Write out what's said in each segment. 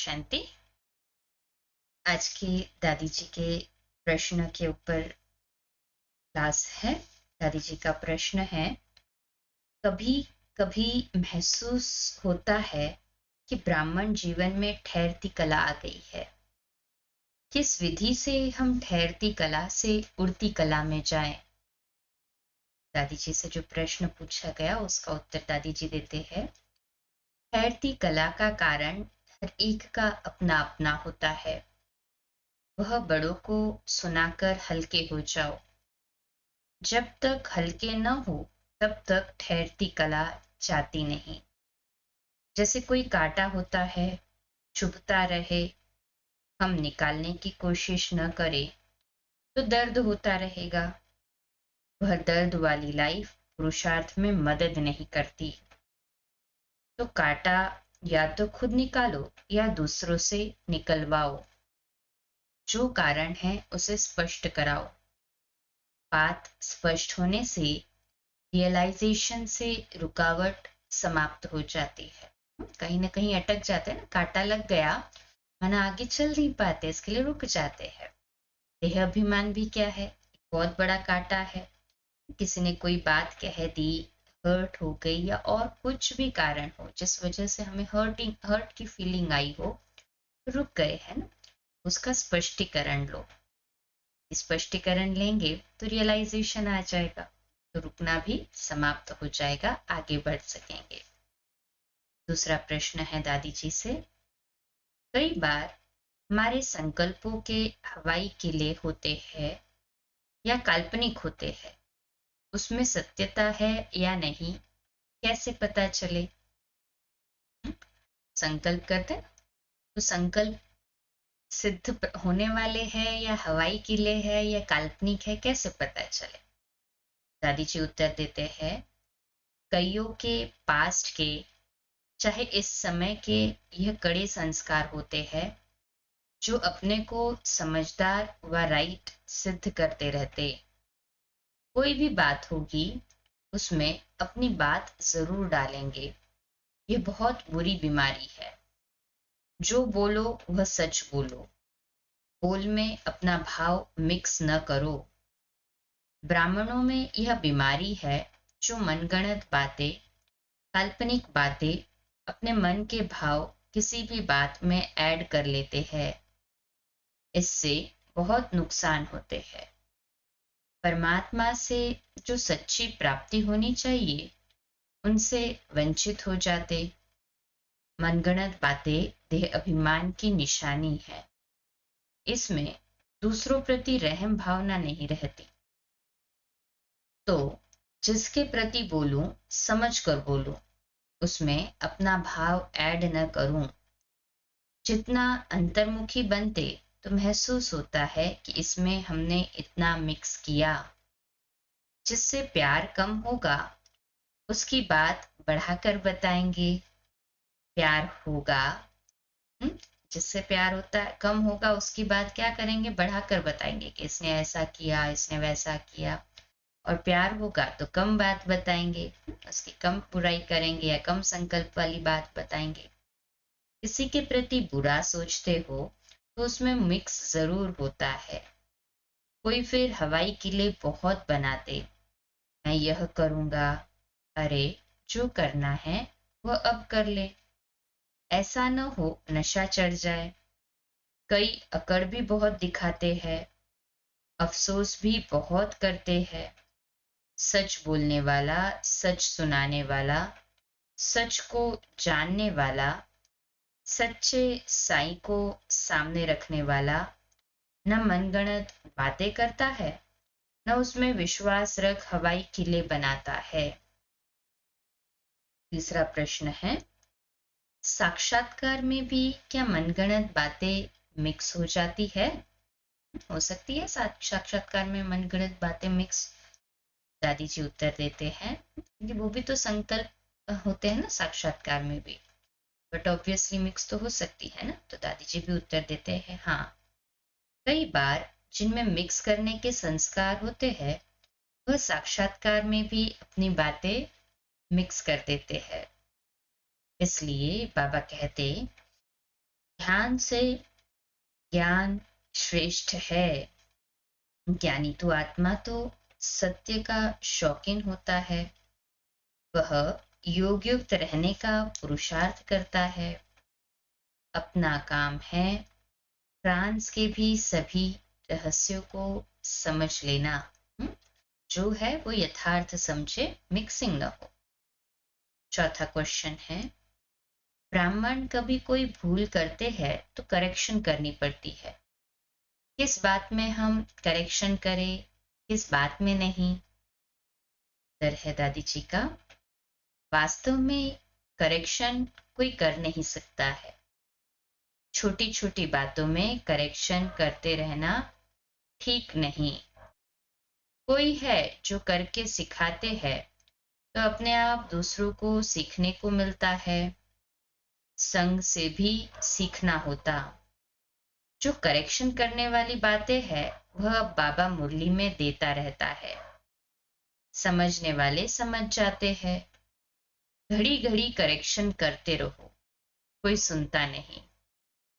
शांति। आज की दादी जी के प्रश्न के ऊपर क्लास है। दादी जी का प्रश्न है, कभी कभी महसूस होता है कि ब्राह्मण जीवन में ठहरती कला आ गई है। किस विधि से हम ठहरती कला से उड़ती कला में जाएं? दादी जी से जो प्रश्न पूछा गया उसका उत्तर दादी जी देते हैं। ठहरती कला का कारण हर एक का अपना अपना होता है। वह बड़ों को सुनाकर हल्के हो जाओ। जब तक हल्के न हो तब तक ठहरती कला जाती नहीं। जैसे कोई कांटा होता है, चुभता रहे, हम निकालने की कोशिश न करें तो दर्द होता रहेगा। वह दर्द वाली लाइफ पुरुषार्थ में मदद नहीं करती। तो कांटा या तो खुद निकालो या दूसरों से निकलवाओ। जो कारण है उसे स्पष्ट कराओ। बात स्पष्ट होने से रियलाइजेशन से रुकावट समाप्त हो जाती है। कहीं ना कहीं अटक जाते हैं ना, कांटा लग गया मन आगे चल नहीं पाते, इसके लिए रुक जाते हैं। देह अभिमान भी क्या है, बहुत बड़ा कांटा है। किसी ने कोई बात कह दी, हर्ट हो गई या और कुछ भी कारण हो जिस वजह से हमें हर्ट की फीलिंग आई हो, रुक गए है ना, उसका स्पष्टीकरण लो। स्पष्टीकरण लेंगे तो रियलाइजेशन आ जाएगा, तो रुकना भी समाप्त हो जाएगा, आगे बढ़ सकेंगे। दूसरा प्रश्न है दादी जी से, कई बार हमारे संकल्पों के हवाई किले होते हैं या काल्पनिक होते हैं, उसमें सत्यता है या नहीं, कैसे पता चले? संकल्प करते तो संकल्प सिद्ध होने वाले हैं या हवाई किले हैं या काल्पनिक है, कैसे पता चले? दादी जी उत्तर देते हैं, कईयों के पास्ट के, चाहे इस समय के, यह कड़े संस्कार होते हैं जो अपने को समझदार व राइट सिद्ध करते रहते। कोई भी बात होगी उसमें अपनी बात जरूर डालेंगे। ये बहुत बुरी बीमारी है। जो बोलो वह सच बोलो। बोल में अपना भाव मिक्स न करो। ब्राह्मणों में यह बीमारी है जो मनगढ़ंत बातें, काल्पनिक बातें, अपने मन के भाव किसी भी बात में ऐड कर लेते हैं। इससे बहुत नुकसान होते हैं। परमात्मा से जो सच्ची प्राप्ति होनी चाहिए उनसे वंचित हो जाते। मनगढ़ंत बातें देह अभिमान की निशानी है। इसमें दूसरों प्रति रहम भावना नहीं रहती। तो जिसके प्रति बोलूं समझ कर बोलूं, उसमें अपना भाव ऐड न करूं। जितना अंतर्मुखी बनते तो महसूस होता है कि इसमें हमने इतना मिक्स किया। जिससे प्यार कम होगा उसकी बात बढ़ाकर बताएंगे। प्यार होगा, जिससे प्यार होता है कम होगा उसकी बात क्या करेंगे, बढ़ाकर बताएंगे कि इसने ऐसा किया, इसने वैसा किया। और प्यार होगा तो कम बात बताएंगे, उसकी कम बुराई करेंगे या कम संकल्प वाली बात बताएंगे। किसी के प्रति बुरा सोचते हो तो उसमें मिक्स जरूर होता है। कोई फिर हवाई किले बहुत बनाते, मैं यह करूंगा, अरे जो करना है वह अब कर ले, ऐसा न हो नशा चढ़ जाए। कई अकड़ भी बहुत दिखाते हैं, अफसोस भी बहुत करते हैं। सच बोलने वाला, सच सुनाने वाला, सच को जानने वाला, सच्चे साईं को सामने रखने वाला न मनगढ़ंत बातें करता है न उसमें विश्वास रख हवाई किले बनाता है। तीसरा प्रश्न है, साक्षात्कार में भी क्या मनगढ़ंत बातें मिक्स हो जाती है? हो सकती है साक्षात्कार में मनगढ़ंत बातें मिक्स। दादी जी उत्तर देते हैं कि वो भी तो संकल्प होते हैं ना साक्षात्कार में भी, बट ऑब्वियसली मिक्स तो हो सकती है ना। तो दादी जी भी उत्तर देते हैं, हाँ, कई बार जिनमें मिक्स करने के संस्कार होते हैं वह साक्षात्कार में भी अपनी बातें मिक्स कर देते हैं। इसलिए बाबा कहते, ध्यान से ज्ञान श्रेष्ठ है। ज्ञानी तो आत्मा तो सत्य का शौकीन होता है। वह योग युक्त रहने का पुरुषार्थ करता है। अपना काम है फ्रांस के भी सभी रहस्यों को समझ लेना। जो है वो यथार्थ समझे, मिक्सिंग न हो। चौथा क्वेश्चन है, ब्राह्मण कभी कोई भूल करते हैं तो करेक्शन करनी पड़ती है। किस बात में हम करेक्शन करें, किस बात में नहीं? उत्तर है दादी जी का, वास्तव में करेक्शन कोई कर नहीं सकता है। छोटी छोटी बातों में करेक्शन करते रहना ठीक नहीं। कोई है जो करके सिखाते हैं तो अपने आप दूसरों को सीखने को मिलता है। संग से भी सीखना होता। जो करेक्शन करने वाली बातें है वह बाबा मुरली में देता रहता है। समझने वाले समझ जाते हैं। घड़ी घड़ी करेक्शन करते रहो, कोई सुनता नहीं।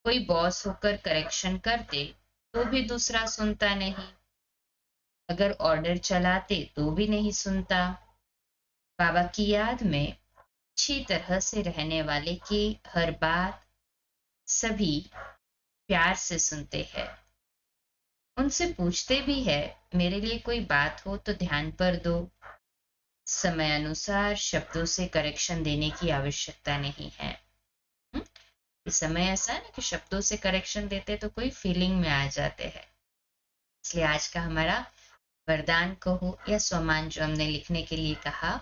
कोई बॉस होकर करेक्शन करते तो भी दूसरा सुनता नहीं। अगर ऑर्डर चलाते तो भी नहीं सुनता। बाबा की याद में अच्छी तरह से रहने वाले की हर बात सभी प्यार से सुनते हैं। उनसे पूछते भी है, मेरे लिए कोई बात हो तो ध्यान पर दो। समय अनुसार शब्दों से करेक्शन देने की आवश्यकता नहीं है। इस समय ऐसा है ना कि शब्दों से करेक्शन देते तो कोई फीलिंग में आ जाते हैं। इसलिए आज का हमारा वरदान कहो या स्वमान जो हमने लिखने के लिए कहा,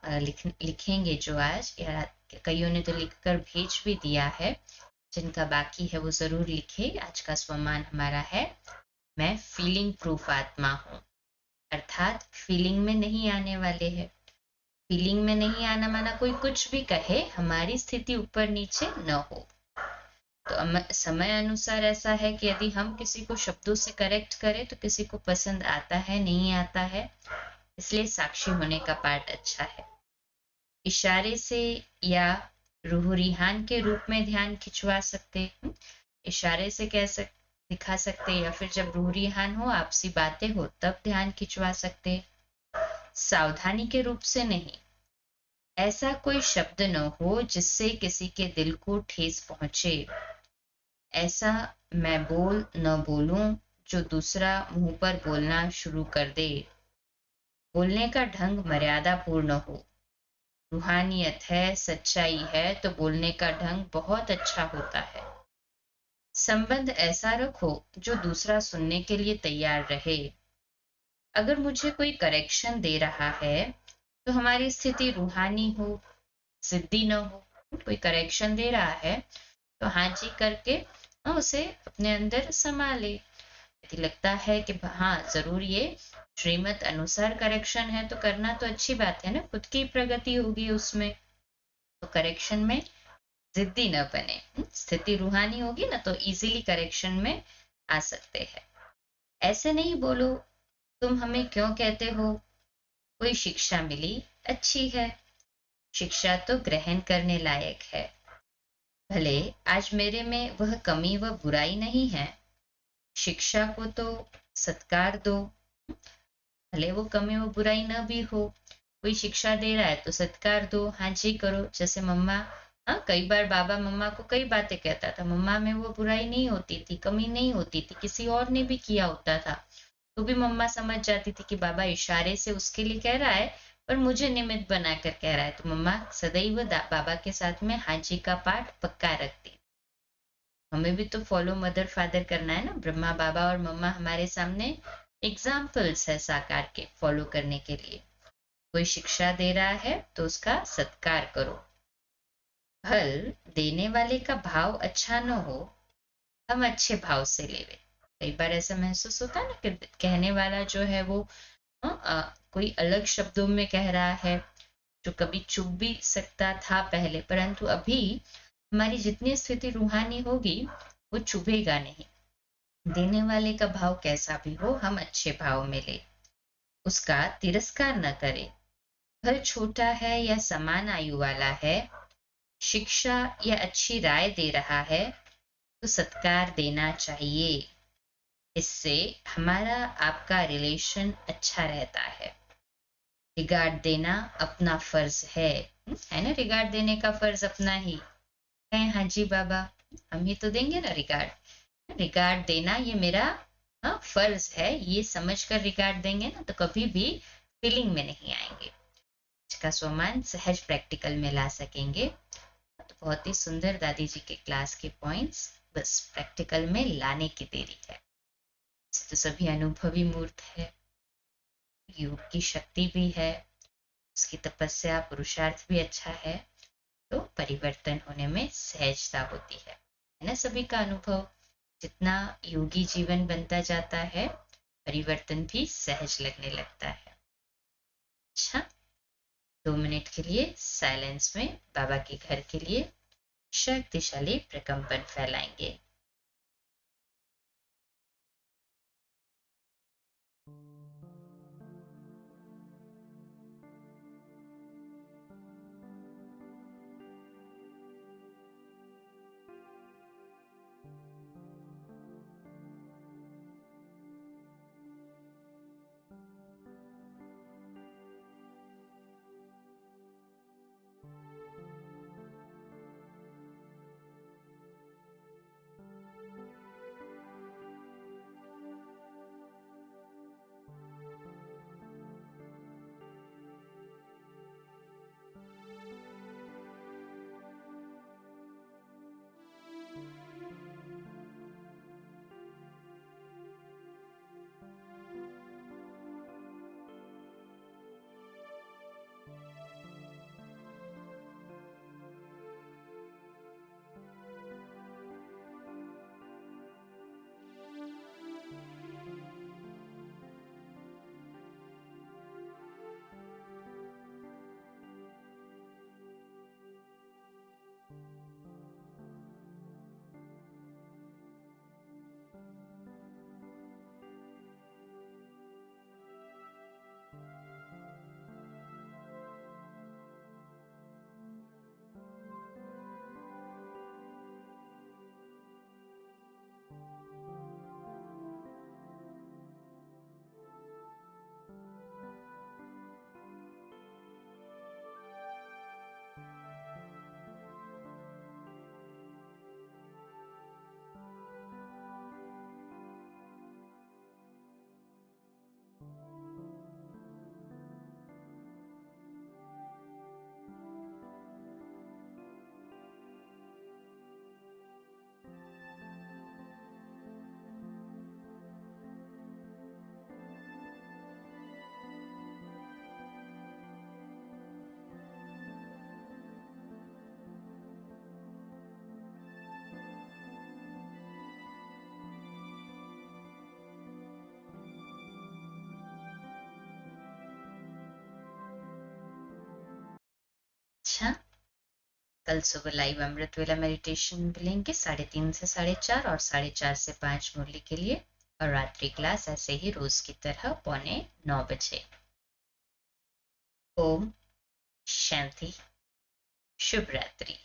लिखेंगे जो आज, या कईयों ने तो लिखकर भेज भी दिया है, जिनका बाकी है वो जरूर लिखे। आज का स्वमान हमारा है, मैं फीलिंग प्रूफ आत्मा हूँ। अर्थात फीलिंग में नहीं आने वाले हैं। फीलिंग में नहीं आना माना कोई कुछ भी कहे, हमारी स्थिति ऊपर नीचे न हो। तो समय अनुसार ऐसा है कि यदि हम किसी को शब्दों से करेक्ट करें तो किसी को पसंद आता है, नहीं आता है। इसलिए साक्षी होने का पार्ट अच्छा है। इशारे से या रूह रिहान के रूप में ध्यान खिंचवा सकते, इशारे से कैसे दिखा सकते, या फिर जब रूह रिहान हो, आपसी बातें हो, तब ध्यान खिंचवा सकते। सावधानी के रूप से नहीं। ऐसा कोई शब्द न हो जिससे किसी के दिल को ठेस पहुंचे। ऐसा मैं बोल न बोलूं जो दूसरा मुंह पर बोलना शुरू कर दे। बोलने का ढंग मर्यादा पूर्ण हो। रूहानियत है, सच्चाई है तो बोलने का ढंग बहुत अच्छा होता है। संबंध ऐसा रखो जो दूसरा सुनने के लिए तैयार रहे। अगर मुझे कोई करेक्शन दे रहा है तो हमारी स्थिति रूहानी हो, जिद्दी न हो। कोई करेक्शन दे रहा है तो हाँ जी करके उसे अपने अंदर समा ले। यदि लगता है कि हाँ जरूर ये श्रीमत अनुसार करेक्शन है तो करना तो अच्छी बात है ना, खुद की प्रगति होगी उसमें। तो करेक्शन में जिद्दी न बने। स्थिति रूहानी होगी ना तो इजीली करेक्शन में आ सकते हैं। ऐसे नहीं बोलो, तुम हमें क्यों कहते हो? कोई शिक्षा मिली, अच्छी है। शिक्षा तो ग्रहण करने लायक है। भले आज मेरे में वह कमी व बुराई नहीं है, शिक्षा को तो सत्कार दो। भले वो कमी व बुराई न भी हो, कोई शिक्षा दे रहा है तो सत्कार दो, हाँ जी करो। जैसे मम्मा, हाँ कई बार बाबा मम्मा को कई बातें कहता था, मम्मा में वो बुराई नहीं होती थी, कमी नहीं होती थी, किसी और ने भी किया होता था तो भी मम्मा समझ जाती थी कि बाबा इशारे से उसके लिए कह रहा है पर मुझे निमित्त बनाकर कह रहा है। तो मम्मा सदैव बाबा के साथ में हाँ जी का पाठ पक्का रखती। हमें भी तो फॉलो मदर फादर करना है ना। ब्रह्मा बाबा और मम्मा हमारे सामने एग्जाम्पल्स है साकार के फॉलो करने के लिए। कोई शिक्षा दे रहा है तो उसका सत्कार करो। फल देने वाले का भाव अच्छा न हो, हम अच्छे भाव से लेवे। कई बार ऐसा महसूस होता है ना कि कहने वाला जो है वो कोई अलग शब्दों में कह रहा है, जो कभी चुप भी सकता था पहले, परंतु अभी हमारी जितनी स्थिति रूहानी होगी वो चुभेगा नहीं। देने वाले का भाव कैसा भी हो, हम अच्छे भाव में ले, उसका तिरस्कार न करें। फल छोटा है या समान आयु वाला है, शिक्षा या अच्छी राय दे रहा है तो सत्कार देना चाहिए। इससे हमारा आपका रिलेशन अच्छा रहता है। रिगार्ड देना अपना फर्ज है ना? रिगार्ड देने का फर्ज अपना ही है। हाँ जी बाबा, हम ही तो देंगे ना रिगार्ड। रिगार्ड देना ये मेरा फर्ज है, ये समझ कर रिगार्ड देंगे ना तो कभी भी फीलिंग में नहीं आएंगे। इसका सम्मान सहज प्रैक्टिकल में ला सकेंगे। तो बहुत ही सुंदर दादी जी के क्लास के पॉइंट्स बस प्रैक्टिकल में लाने की देरी है। तो सभी अनुभवी मूर्त है, योग की शक्ति भी है, उसकी तपस्या पुरुषार्थ भी अच्छा है, तो परिवर्तन होने में सहजता होती है ना? सभी का अनुभव, जितना योगी जीवन बनता जाता है परिवर्तन भी सहज लगने लगता है। अच्छा, 2 मिनट के लिए साइलेंस में बाबा के घर के लिए शक्तिशाली प्रकंपन फैलाएंगे। अच्छा, कल सुबह लाइव अमृत वेला मेडिटेशन मिलेंगे 3:30 से 4:30 और 4:30 से 5 मुरली के लिए, और रात्रि क्लास ऐसे ही रोज की तरह 8:45 बजे। ओम शांति, शुभ रात्रि।